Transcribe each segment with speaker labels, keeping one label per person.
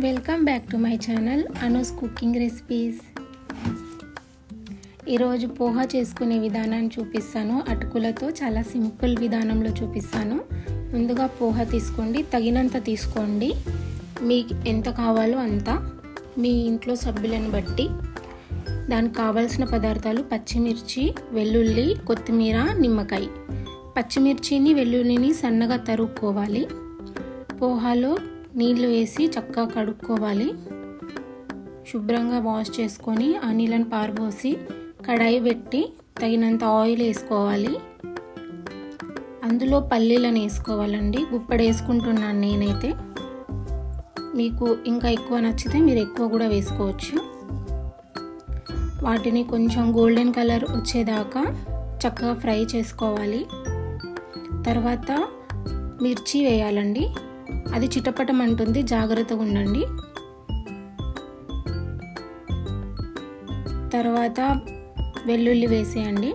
Speaker 1: Welcome back to my channel Anu's cooking recipes. ఈరోజు పోహా చేసుకునే విధానాన్ని చూపిస్తాను. అటుకులతో చాలా సింపుల్ విధానంలో చూపిస్తాను. ముందుగా పోహా తీసుకోండి, తగినంత తీసుకోండి. మీకు ఎంత కావాలో అంత, మీ ఇంట్లో సభ్యులను బట్టి. దానికి కావాల్సిన పదార్థాలు పచ్చిమిర్చి, వెల్లుల్లి, కొత్తిమీర, నిమ్మకాయ. పచ్చిమిర్చిని వెల్లుల్లిని సన్నగా తరుక్కోవాలి. పోహాలో నీళ్ళు వేసి చక్కగా కడుక్కోవాలి. శుభ్రంగా వాష్ చేసుకొని ఆ నీళ్ళని పారబోసి కడాయి పెట్టి తగినంత ఆయిల్ వేసుకోవాలి. అందులో పల్లీలను వేసుకోవాలండి. గుప్పడు వేసుకుంటున్నాను నేనైతే. మీకు ఇంకా ఎక్కువ నచ్చితే మీరు ఎక్కువ కూడా వేసుకోవచ్చు. వాటిని కొంచెం గోల్డెన్ కలర్ వచ్చేదాకా చక్కగా ఫ్రై చేసుకోవాలి. తర్వాత మిర్చి వేయాలండి. అది చిటపటం అంటుంది, జాగ్రత్తగా ఉండండి. తర్వాత వెల్లుల్లి వేసేయండి.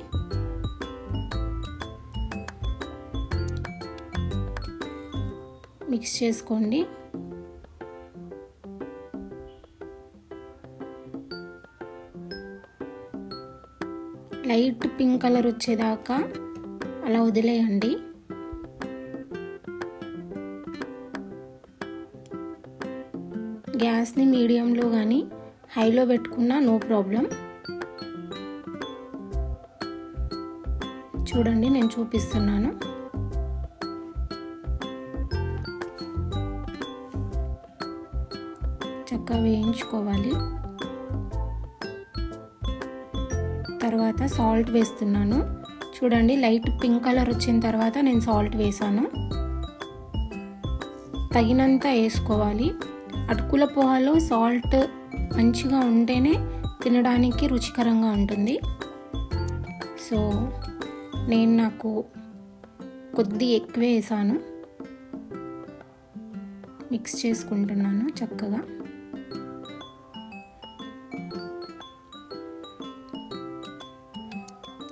Speaker 1: మిక్స్ చేసుకోండి. లైట్ పింక్ కలర్ వచ్చేదాకా అలా వదిలేయండి. గ్యాస్ని మీడియంలో కానీ హైలో పెట్టుకున్నా నో ప్రాబ్లం. చూడండి, నేను చూపిస్తున్నాను. చక్కగా వేయించుకోవాలి. తర్వాత సాల్ట్ వేస్తున్నాను. చూడండి, లైట్ పింక్ కలర్ వచ్చిన తర్వాత నేను సాల్ట్ వేసాను. తగినంత వేసుకోవాలి. అటుకుల పోహాలో సాల్ట్ మంచిగా ఉంటేనే తినడానికి రుచికరంగా ఉంటుంది. సో నాకు కొద్ది ఎక్కువే వేసాను. మిక్స్ చేసుకుంటున్నాను చక్కగా.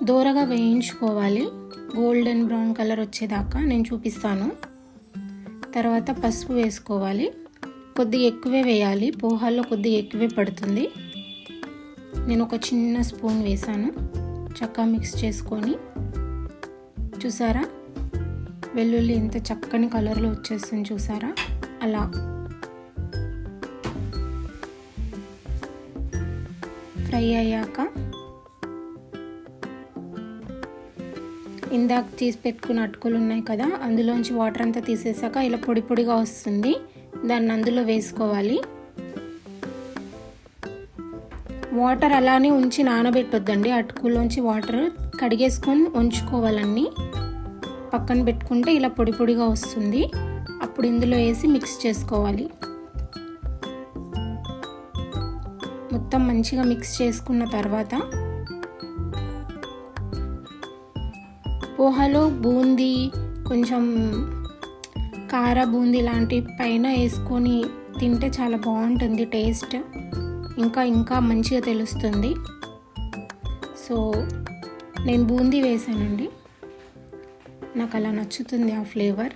Speaker 1: దోరగా వేయించుకోవాలి. గోల్డెన్ బ్రౌన్ కలర్ వచ్చేదాకా నేను చూపిస్తాను. తర్వాత పసుపు వేసుకోవాలి. కొద్దిగా ఎక్కువే వేయాలి. పోహాల్లో కొద్దిగా ఎక్కువే పడుతుంది. నేను ఒక చిన్న స్పూన్ వేసాను. చక్కగా మిక్స్ చేసుకొని, చూసారా వెల్లుల్లి ఎంత చక్కని కలర్లో వచ్చేస్తుంది చూసారా. అలా ఫ్రై అయ్యాక ఇందాక తీసి పెట్టుకున్న అటుకులు ఉన్నాయి కదా, అందులోంచి వాటర్ అంతా తీసేసాక ఇలా పొడి పొడిగా వస్తుంది. దాన్ని అందులో వేసుకోవాలి. వాటర్ అలానే ఉంచి నానబెట్టొద్దండి. అటుకులోంచి వాటర్ కడిగేసుకొని ఉంచుకోవాలన్నీ. పక్కన పెట్టుకుంటే ఇలా పొడి పొడిగా వస్తుంది. అప్పుడు ఇందులో వేసి మిక్స్ చేసుకోవాలి. మొత్తం మంచిగా మిక్స్ చేసుకున్న తర్వాత పోహాలో బూందీ, కొంచెం కార బూందీ లాంటి పైన వేసుకొని తింటే చాలా బాగుంటుంది. టేస్ట్ ఇంకా మంచిగా తెలుస్తుంది. సో నేను బూందీ వేసానండి. నాకు అలా నచ్చుతుంది ఆ ఫ్లేవర్.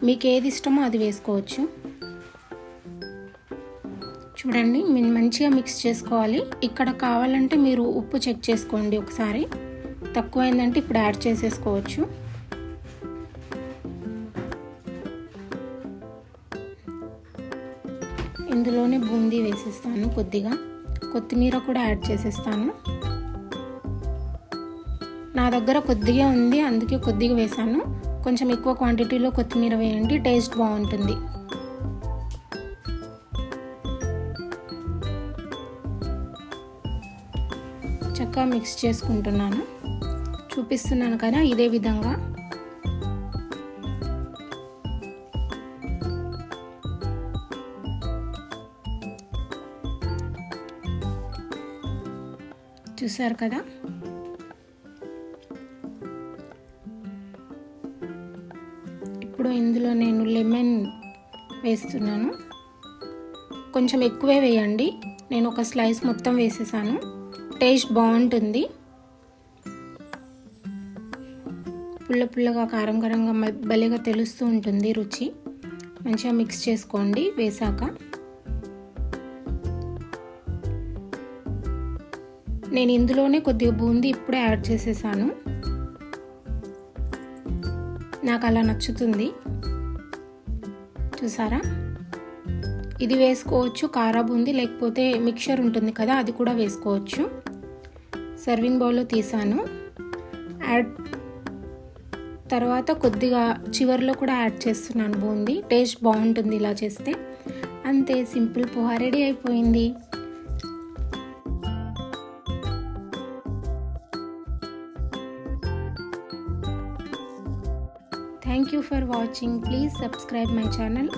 Speaker 1: మీకు ఏది ఇష్టమో అది వేసుకోవచ్చు. చూడండి, మీరు మంచిగా మిక్స్ చేసుకోవాలి. ఇక్కడ కావాలంటే మీరు ఉప్పు చెక్ చేసుకోండి ఒకసారి. తక్కువైందంటే ఇప్పుడు యాడ్ చేసేసుకోవచ్చు. ఇందులోనే బూందీ వేసేస్తాను. కొద్దిగా కొత్తిమీర కూడా యాడ్ చేసేస్తాను. నా దగ్గర కొద్దిగా ఉంది, అందుకే కొద్దిగా వేసాను. కొంచెం ఎక్కువ క్వాంటిటీలో కొత్తిమీర వేయండి, టేస్ట్ బాగుంటుంది. చక్కగా మిక్స్ చేసుకుంటున్నాను. చూపిస్తున్నాను కదా, ఇదే విధంగా. చూసారు కదా, ఇప్పుడు ఇందులో నేను లెమన్ వేస్తున్నాను. కొంచెం ఎక్కువే వేయండి. నేను ఒక స్లైస్ మొత్తం వేసేసాను. టేస్ట్ బాగుంటుంది. పుల్ల పుల్లగా కారం కారంగా భలేగా తెలుస్తూ ఉంటుంది రుచి. మంచిగా మిక్స్ చేసుకోండి వేసాక. నేను ఇందులోనే కొద్దిగా బూందీ ఇప్పుడే యాడ్ చేసేసాను. నాకు అలా నచ్చుతుంది. చూసారా, ఇది వేసుకోవచ్చు కారా బూందీ, లేకపోతే మిక్చర్ ఉంటుంది కదా అది కూడా వేసుకోవచ్చు. సర్వింగ్ బౌల్లో తీసాను. తర్వాత కొద్దిగా చివర్లో కూడా యాడ్ చేస్తున్నాను బూందీ. టేస్ట్ బాగుంటుంది ఇలా చేస్తే. అంతే, సింపుల్ పోహా రెడీ అయిపోయింది. Thank you for watching. Please subscribe my channel.